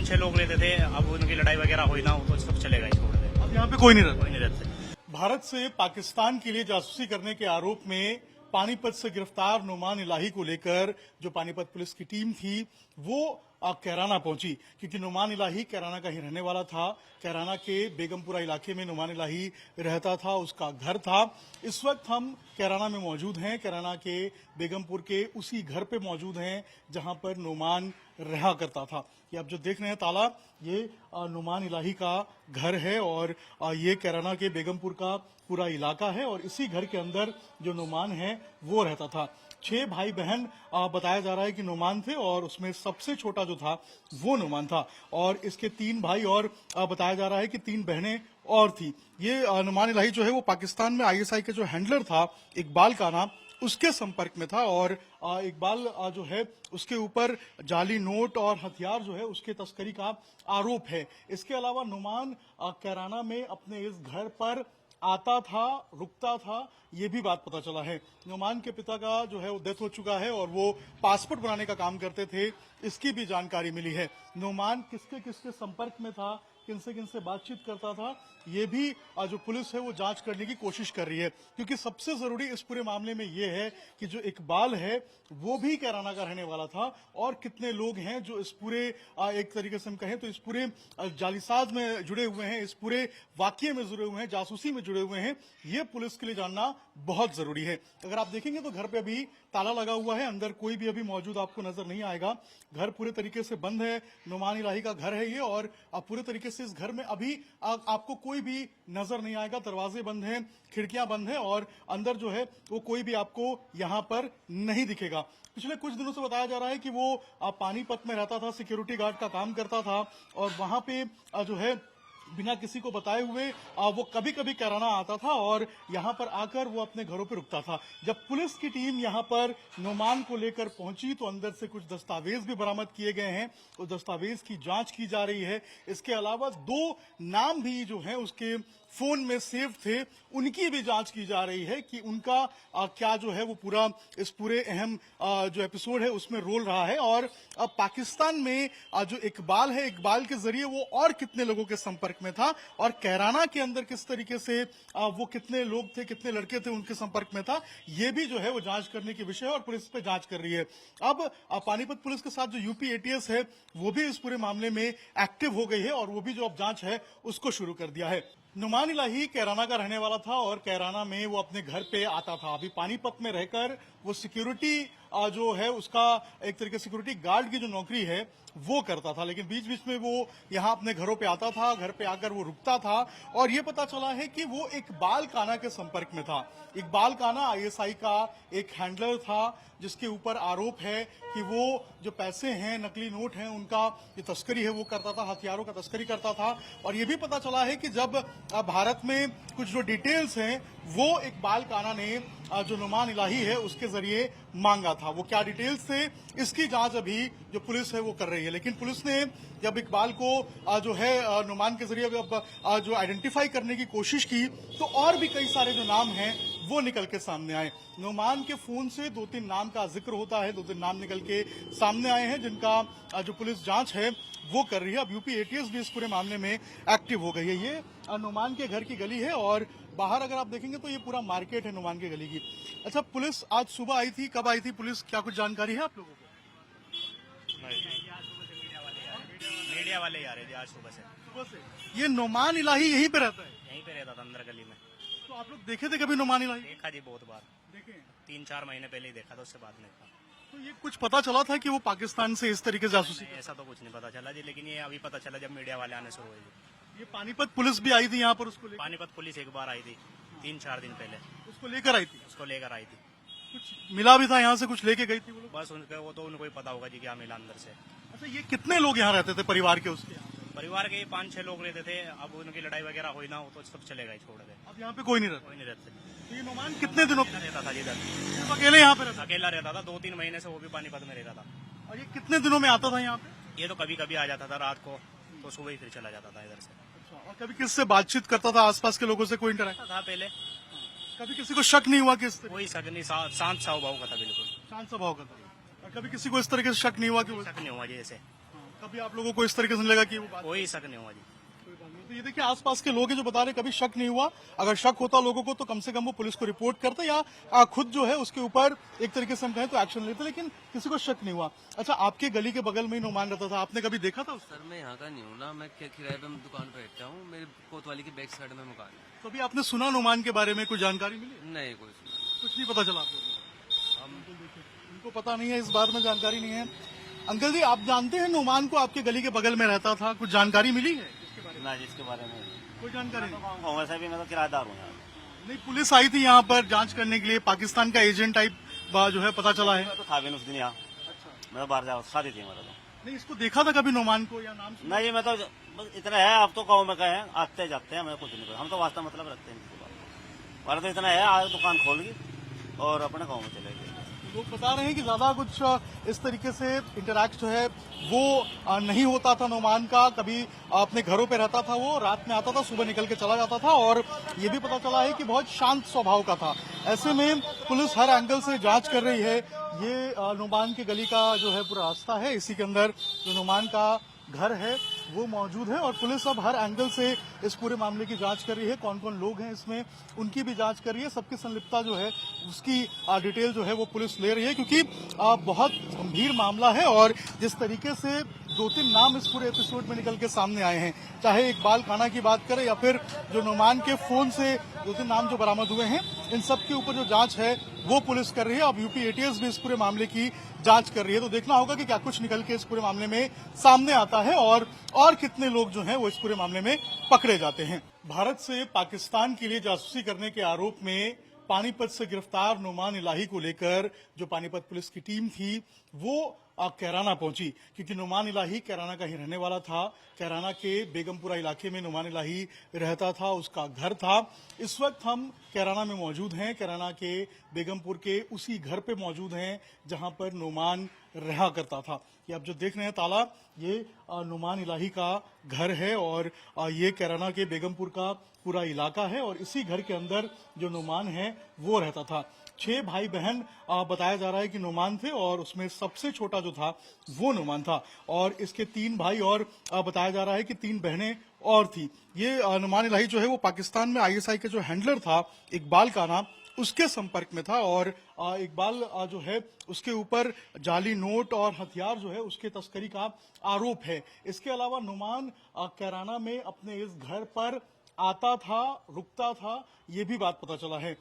5-6 लोग रहते थे। अब उनकी लड़ाई वगैरह हुई ना तो सब चले गए, छोड़ दे। अब यहाँ पे कोई नहीं रहता। कोई नहीं रहते। भारत से पाकिस्तान के लिए जासूसी करने के आरोप में पानीपत से गिरफ्तार नुमान इलाही को लेकर जो पानीपत पुलिस की टीम थी वो कैराना पहुंची, क्योंकि नुमान इलाही कैराना का ही रहने वाला था। कैराना के बेगमपुरा इलाके में नुमान इलाही रहता था, उसका घर था। इस वक्त हम कैराना में मौजूद हैं, कैराना के बेगमपुर के उसी घर पे मौजूद हैं जहां पर नुमान रहा करता था। ये आप जो देख रहे हैं ताला, ये नुमान इलाही का घर है और ये कैराना के बेगमपुर का पूरा इलाका है और इसी घर के अंदर जो नुमान है वो रहता था। 6 भाई बहन बताया जा रहा है कि नुमान थे और उसमें सबसे छोटा जो था वो नुमान था और इसके 3 भाई और बताया जा रहा है कि 3 बहनें और थी। ये नुमान इलाही जो है वो पाकिस्तान में आईएसआई के जो हैंडलर था इकबाल काना, उसके संपर्क में था और इकबाल जो है उसके ऊपर जाली नोट और हथियार जो है उसके तस्करी का आरोप है। इसके अलावा नुमान कैराना में अपने इस घर पर आता था, रुकता था, ये भी बात पता चला है। नुमान के पिता का जो है वो डेथ हो चुका है और वो पासपोर्ट बनाने का काम करते थे, इसकी भी जानकारी मिली है। नुमान किसके किसके संपर्क में था, किनसे किनसे बातचीत करता था, ये भी जो पुलिस है वो जांच करने की कोशिश कर रही है, क्योंकि सबसे जरूरी इस पूरे मामले में ये है कि जो इकबाल है वो भी कैराना का रहने वाला था और कितने लोग हैं जो इस पूरे एक तरीके से हम कहें तो इस पूरे जालीसाज में जुड़े हुए हैं, इस पूरे वाकये में जुड़े हुए हैं, जासूसी में जुड़े हुए हैं, ये पुलिस के लिए जानना बहुत जरूरी है। अगर आप देखेंगे तो घर पे अभी ताला लगा हुआ है, अंदर कोई भी अभी मौजूद आपको नजर नहीं आएगा। घर पूरे तरीके से बंद है, नुमान इलाही का घर है ये और पूरे तरीके से इस घर में अभी आपको कोई भी नजर नहीं आएगा। दरवाजे बंद हैं, खिड़कियां बंद हैं और अंदर जो है वो कोई भी आपको यहां पर नहीं दिखेगा। पिछले कुछ दिनों से बताया जा रहा है कि वो पानीपत में रहता था, सिक्योरिटी गार्ड का काम करता था और वहां पे जो है बिना किसी को बताए हुए वो कभी कभी कैराना आता था और यहाँ पर आकर वो अपने घरों पर रुकता था। जब पुलिस की टीम यहाँ पर नुमान को लेकर पहुंची तो अंदर से कुछ दस्तावेज भी बरामद किए गए हैं, उस दस्तावेज की जांच की जा रही है। इसके अलावा 2 नाम भी जो हैं उसके फोन में सेव थे, उनकी भी जांच की जा रही है कि उनका क्या जो है वो पूरा इस पूरे अहम जो एपिसोड है उसमें रोल रहा है और पाकिस्तान में जो इकबाल है, इकबाल के जरिए वो और कितने लोगों के संपर्क में था और कैराना के अंदर किस तरीके से वो कितने लोग थे, कितने लड़के थे उनके संपर्क में था, ये भी जो है वो जांच करने की विषय है और पुलिस पे जांच कर रही है। अब पानीपत पुलिस के साथ जो यूपी एटीएस है वो भी इस पूरे मामले में एक्टिव हो गई है और वो भी जो अब जांच है उसको शुरू कर दिया है। नुमान इलाही कैराना का रहने वाला था और कैराना में वो अपने घर पे आता था। अभी पानीपत में रहकर वो सिक्योरिटी जो है उसका एक तरीके सिक्योरिटी गार्ड की जो नौकरी है वो करता था, लेकिन बीच बीच में वो यहाँ अपने घरों पे आता था, घर पे आकर वो रुकता था और ये पता चला है कि वो इकबाल काना के संपर्क में था। इकबाल काना आईएसआई का एक हैंडलर था जिसके ऊपर आरोप है कि वो जो पैसे हैं, नकली नोट हैं, उनका जो तस्करी है वो करता था, हथियारों का तस्करी करता था। और ये भी पता चला है कि जब भारत में कुछ जो डिटेल्स हैं वो इकबाल काना ने जो नुमान इलाही है उसके जरिए मांगा था। वो क्या डिटेल्स थे इसकी जांच अभी जो पुलिस है वो कर रही है, लेकिन पुलिस ने जब इकबाल को जो है नुमान के जरिए जो आइडेंटिफाई करने की कोशिश की तो और भी कई सारे जो नाम हैं वो निकल के सामने आए। नुमान के फोन से 2-3 नाम का जिक्र होता है, 2-3 नाम निकल के सामने आए हैं जिनका जो पुलिस जांच है वो कर रही है। अब यूपी एटीएस भी इस पूरे मामले में एक्टिव हो गई है। ये नुमान के घर की गली है और बाहर अगर आप देखेंगे तो ये पूरा मार्केट है नुमान के गली की। अच्छा, पुलिस आज सुबह आई थी, कब आई थी पुलिस, क्या कुछ जानकारी है आप लोगों को? मीडिया वाले आ रहे थे आज सुबह से। ये नुमान इलाही यहीं पे रहता है? यहीं पे रहता था अंदर गली में। तो आप लोग देखे थे कभी नुमान इलाही? देखा जी, बहुत बार देखे। 3-4 महीने पहले ही देखा था, उससे बाद में देखा। तो ये कुछ पता चला था कि वो पाकिस्तान से इस तरीके से जासूसी? ऐसा तो कुछ नहीं पता चला जी, लेकिन ये अभी पता चला जब मीडिया वाले आने शुरू हुए जी। ये पानीपत पुलिस भी आई थी यहाँ पर उसको लेकर? पानीपत पुलिस एक बार आई थी 3-4 दिन पहले, उसको लेकर आई थी? उसको लेकर आई थी। कुछ मिला भी था यहाँ से, कुछ लेके गई थी वो लोग? बस उनके वो तो उनको ही पता होगा जी क्या मिला अंदर से। अच्छा, ये कितने लोग यहाँ रहते थे परिवार के उसके? परिवार के 5-6 लोग रहते थे। अब उनकी लड़ाई वगैरह हुई ना तो सब चले गए, छोड़ दे। अब यहाँ पे कोई नहीं रहता? कोई नहीं रहते। तो ये नुमान कितने दिनों रहता था जिधर, सिर्फ अकेले यहाँ पे रहता? अकेला रहता था। 2-3 महीने से वो भी पानीपत में रहता था। और ये कितने दिनों में आता था यहाँ पे? ये तो कभी कभी आ जाता था रात को, तो सुबह ही फिर चला जाता था इधर से। अच्छा, और कभी किससे बातचीत करता था, आसपास के लोगों से कोई इंटरेक्ट था पहले? कभी किसी को शक नहीं हुआ कि कोई शक नहीं, शांत स्वभाव का था, बिल्कुल शांत स्वभाव का था? और कभी किसी को इस तरीके से शक नहीं हुआ कि शक नहीं हुआ जी ऐसे। कभी आप लोगों को इस तरीके से नहीं लगा कि वो बात कोई शक नहीं हुआ जी। कोई बात नहीं। तो ये देखिए आसपास के लोग हैं जो बता रहे कभी शक नहीं हुआ। अगर शक होता लोगों को तो कम से कम वो पुलिस को रिपोर्ट करते या खुद जो है उसके ऊपर एक तरीके से हम कहें तो एक्शन लेते, लेकिन किसी को शक नहीं हुआ। अच्छा, आपके गली के बगल में ही नुमान रहता था, आपने कभी देखा था उसको? सर मैं यहाँ का नहीं हूँ ना, मैं किराए पे दुकान पे रहता हूँ, मेरे कोतवाली के बैक साइड में मकान है। कभी आपने सुना नुमान के बारे में, कुछ जानकारी मिली? नहीं कोई सुना। कुछ नहीं पता चला आप लोगों को? हम उनको पता नहीं है, इस बारे में जानकारी नहीं है। अंकल जी, आप जानते हैं नुमान को, आपके गली के बगल में रहता था, कुछ जानकारी मिली है इसके बारे में? ना जिसके बारे में कोई जानकारी नहीं। कांग्रेस से भी मैं तो किराएदार हूँ यहाँ। नहीं, पुलिस आई थी यहाँ पर जांच करने के लिए, पाकिस्तान का एजेंट टाइप जो है पता चला है। मैं तो था भी नहीं उस दिन यहाँ। मैं तो बाहर जा शादी थी हमारा तो। नहीं, इसको देखा था कभी नुमान को या नाम सुना? नहीं मैं तो बस इतना है, आप तो गाँव में कहे आते जाते हैं, हमें कुछ नहीं पता, हम तो वास्ता मतलब रखते हैं किसी बात। हमारा तो इतना है, आज दुकान खोल गई और अपने गाँव में चले गए। लोग बता रहे हैं कि ज्यादा कुछ इस तरीके से इंटरैक्ट जो है वो नहीं होता था नुमान का। कभी अपने घरों पे रहता था, वो रात में आता था, सुबह निकल के चला जाता था, और ये भी पता चला है कि बहुत शांत स्वभाव का था। ऐसे में पुलिस हर एंगल से जांच कर रही है। ये नुमान की गली का जो है पूरा रास्ता है, इसी के अंदर जो नुमान का घर है वो मौजूद है, और पुलिस अब हर एंगल से इस पूरे मामले की जांच कर रही है। कौन कौन लोग हैं इसमें, उनकी भी जांच कर रही है। सबकी संलिप्तता जो है उसकी डिटेल जो है वो पुलिस ले रही है, क्योंकि बहुत गंभीर मामला है। और जिस तरीके से 2-3 नाम इस पूरे एपिसोड में निकल के सामने आए हैं, चाहे इकबाल खाना की बात करें या फिर जो नुमान के फोन से 2-3 नाम जो बरामद हुए हैं, इन सब के ऊपर जो जांच है वो पुलिस कर रही है। अब यूपी एटीएस भी इस पूरे मामले की जांच कर रही है। तो देखना होगा कि क्या कुछ निकल के इस पूरे मामले में सामने आता है, और कितने लोग जो हैं वो इस पूरे मामले में पकड़े जाते हैं। भारत से पाकिस्तान के लिए जासूसी करने के आरोप में पानीपत से गिरफ्तार नुमान इलाही को लेकर जो पानीपत पुलिस की टीम थी वो कैराना पहुंची, क्योंकि नुमान इलाही कैराना का ही रहने वाला था। कैराना के बेगमपुरा इलाके में नुमान इलाही रहता था, उसका घर था। इस वक्त हम कैराना में मौजूद हैं, कैराना के बेगमपुर के उसी घर पे मौजूद हैं जहां पर नुमान रहा करता था। ये आप जो देख रहे हैं ताला, ये नुमान इलाही का घर है, और ये कैराना के बेगमपुर का पूरा इलाका है, और इसी घर के अंदर जो नुमान है वो रहता था। 6 भाई बहन बताया जा रहा है कि नुमान थे, और उसमें सबसे छोटा जो था वो नुमान था, और इसके 3 भाई और बताया जा रहा है कि 3 बहनें और थी। ये नुमान इलाही जो है वो पाकिस्तान में आईएसआई का जो हैंडलर था इकबाल खाना, उसके संपर्क में था, और इकबाल जो है उसके ऊपर जाली नोट और हथियार जो है उसके तस्करी का आरोप है। इसके अलावा नुमान कैराना में अपने इस घर पर आता था, रुकता था, ये भी बात पता चला है।